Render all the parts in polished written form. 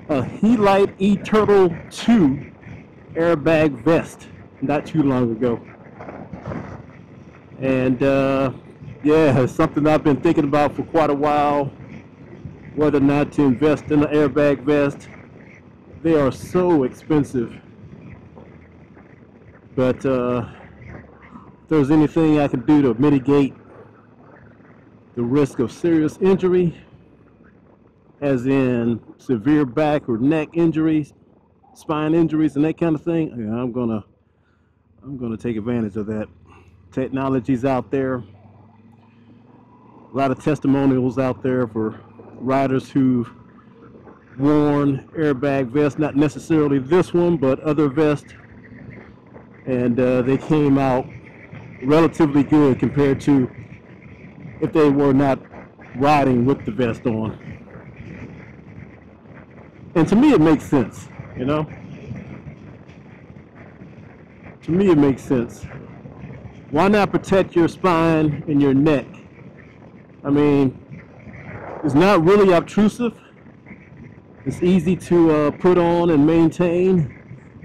a Helite eTurtle 2 airbag vest not too long ago. And yeah, it's something I've been thinking about for quite a while, whether or not to invest in an airbag vest. They are so expensive. But if there's anything I can do to mitigate the risk of serious injury, as in severe back or neck injuries, spine injuries, and that kind of thing, yeah, I'm gonna take advantage of that. Technology's out there. A lot of testimonials out there for riders who've worn airbag vests, not necessarily this one, but other vests, and they came out relatively good compared to if they were not riding with the vest on. And to me, it makes sense, you know? To me, it makes sense. Why not protect your spine and your neck? I mean, it's not really obtrusive. It's easy to put on and maintain.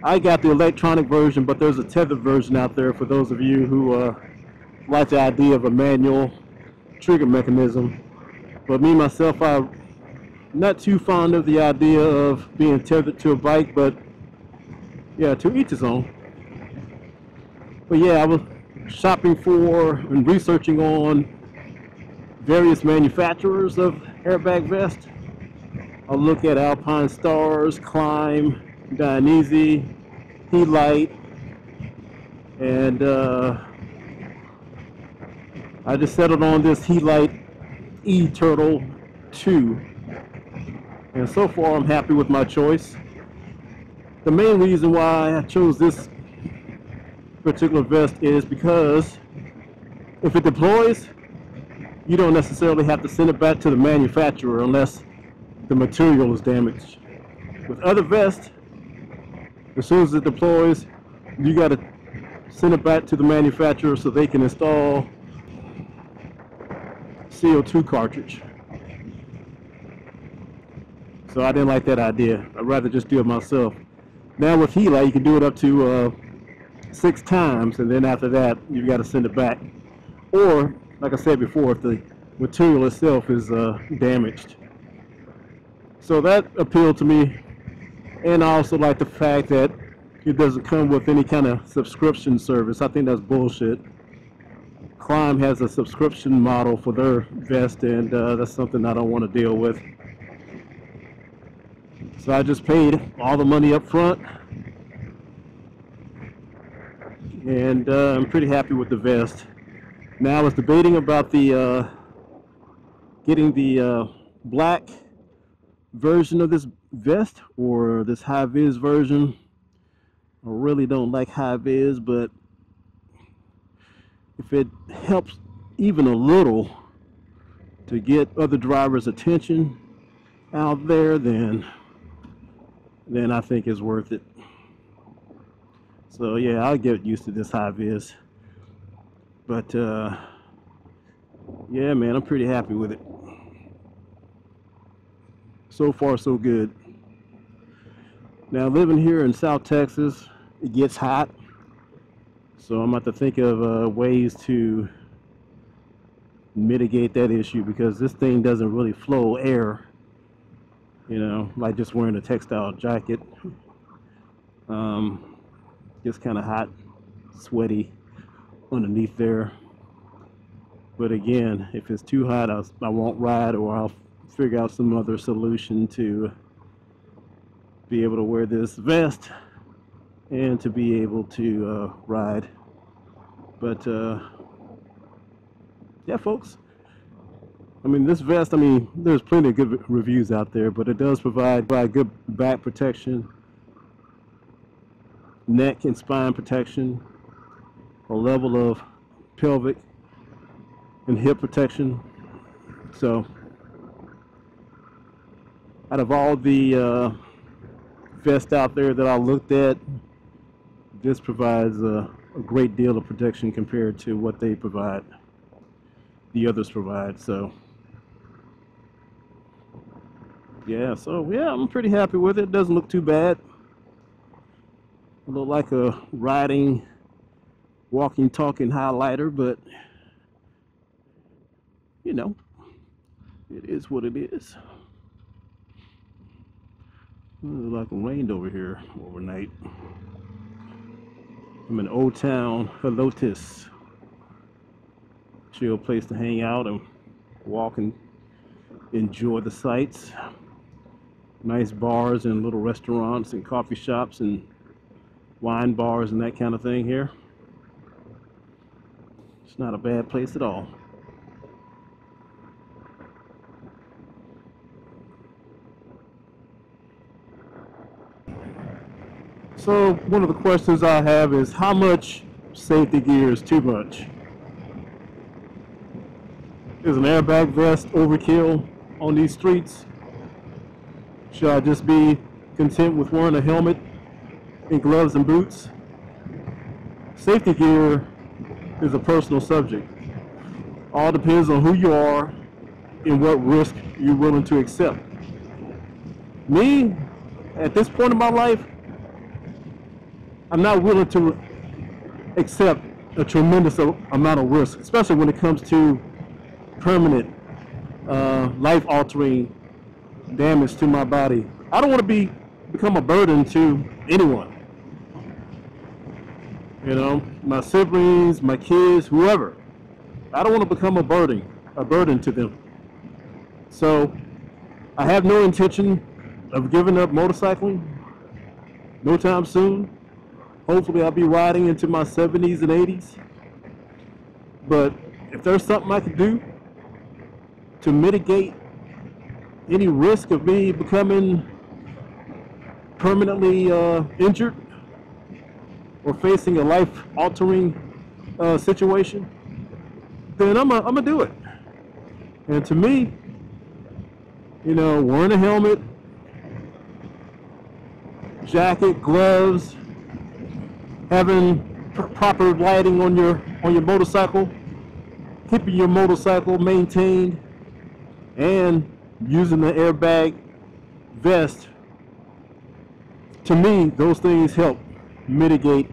I got the electronic version, but there's a tethered version out there for those of you who like the idea of a manual trigger mechanism. But me, myself, I'm not too fond of the idea of being tethered to a bike, but yeah, to each his own. But yeah, I was shopping for and researching on various manufacturers of airbag vests. I'll look at Alpine Stars, Climb, Dainese, Helite, and I just settled on this Helite eTurtle 2, and so far I'm happy with my choice. The main reason why I chose this particular vest is because if it deploys, you don't necessarily have to send it back to the manufacturer unless the material is damaged. With other vests, as soon as it deploys, you got to send it back to the manufacturer so they can install CO2 cartridge. So I didn't like that idea. I'd rather just do it myself. Now with Helite, you can do it up to 6 times, and then after that, you've got to send it back. Or, like I said before, if the material itself is damaged. So that appealed to me, and I also like the fact that it doesn't come with any kind of subscription service. I think that's bullshit. Climb has a subscription model for their vest, and that's something I don't want to deal with. So I just paid all the money up front, and I'm pretty happy with the vest. Now I was debating about the getting the black version of this vest or this high-vis version. I really don't like high-vis, but if it helps even a little to get other drivers' attention out there, then I think it's worth it. So yeah, I'll get used to this high-vis. But yeah, man, I'm pretty happy with it. So far, so good. Now, living here in South Texas, it gets hot. So I'm going to have to think of ways to mitigate that issue, because this thing doesn't really flow air, you know, like just wearing a textile jacket. Gets kind of hot, sweaty underneath there. But again, if it's too hot, I won't ride, or I'll figure out some other solution to be able to wear this vest and to be able to ride. But yeah, folks, I mean, this vest, I mean, there's plenty of good reviews out there, but it does provide good back protection, neck and spine protection, a level of pelvic and hip protection. So out of all the vests out there that I looked at, this provides a great deal of protection compared to what they provide, the others provide. So Yeah, so yeah, I'm pretty happy with it. It doesn't look too bad. It look like a riding, walking, talking highlighter, but you know, it is what it is. It looks like it rained over here overnight. I'm in Old Town Helite. Chill place to hang out and walk and enjoy the sights. Nice bars and little restaurants and coffee shops and wine bars and that kind of thing here. It's not a bad place at all. So one of the questions I have is, how much safety gear is too much? Is an airbag vest overkill on these streets? Should I just be content with wearing a helmet and gloves and boots? Safety gear is a personal subject. All depends on who you are and what risk you're willing to accept. Me, at this point in my life, I'm not willing to accept a tremendous amount of risk, especially when it comes to permanent, life-altering damage to my body. I don't want to become a burden to anyone. You know, my siblings, my kids, whoever. I don't want to become a burden to them. So I have no intention of giving up motorcycling no time soon. Hopefully I'll be riding into my 70s and 80s. But if there's something I can do to mitigate any risk of me becoming permanently injured or facing a life-altering situation, then I'm gonna do it. And to me, you know, wearing a helmet, jacket, gloves, having proper lighting on your motorcycle, keeping your motorcycle maintained, and using the airbag vest, to me, those things help mitigate.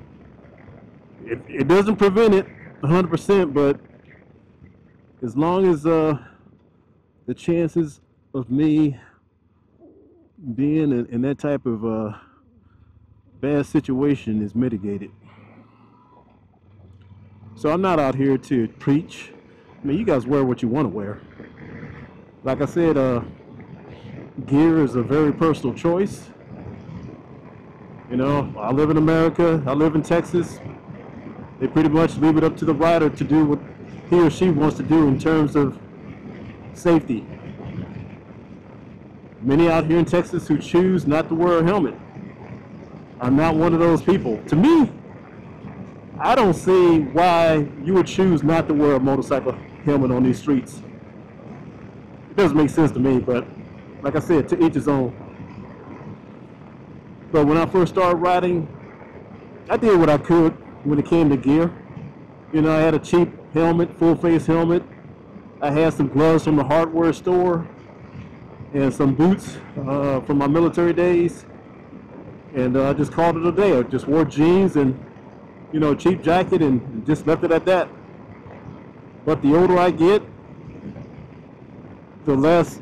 It doesn't prevent it 100%, but as long as the chances of me being in that type of bad situation is mitigated. So I'm not out here to preach. I mean, you guys wear what you want to wear. Like I said, gear is a very personal choice. You know, I live in America, I live in Texas. They pretty much leave it up to the rider to do what he or she wants to do in terms of safety. Many out here in Texas who choose not to wear a helmet. I'm not one of those people. To me, I don't see why you would choose not to wear a motorcycle helmet on these streets. It doesn't make sense to me, but like I said, to each his own. But when I first started riding, I did what I could when it came to gear. You know, I had a cheap helmet, full face helmet. I had some gloves from the hardware store and some boots from my military days. And I just called it a day. I just wore jeans and, you know, cheap jacket and just left it at that. But the older I get, the less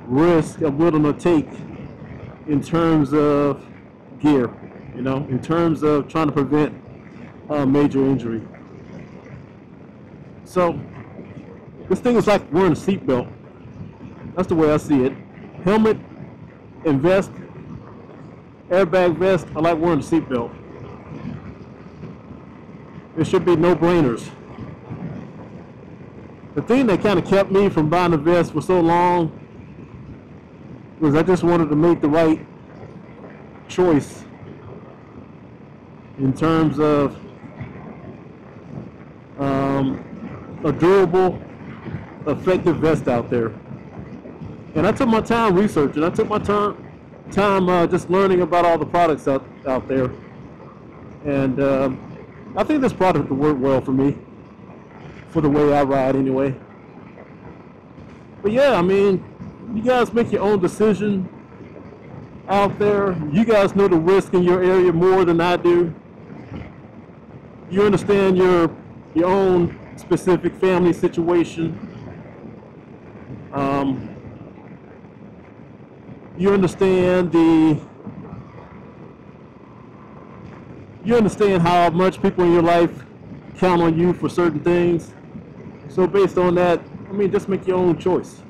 risk I'm willing to take in terms of gear, you know, in terms of trying to prevent major injury. So this thing is like wearing a seatbelt. That's the way I see it. Helmet and vest, airbag vest, I like wearing a seatbelt. There should be no-brainers. The thing that kind of kept me from buying a vest for so long was I just wanted to make the right choice in terms of a durable, effective vest out there. And I took my time researching. I took my time just learning about all the products out there. And I think this product will work well for me, for the way I ride anyway. But yeah, I mean, You guys make your own decision out there. You guys know the risk in your area more than I do. You understand your own specific family situation. You understand how much people in your life count on you for certain things. So based on that, I mean, just make your own choice.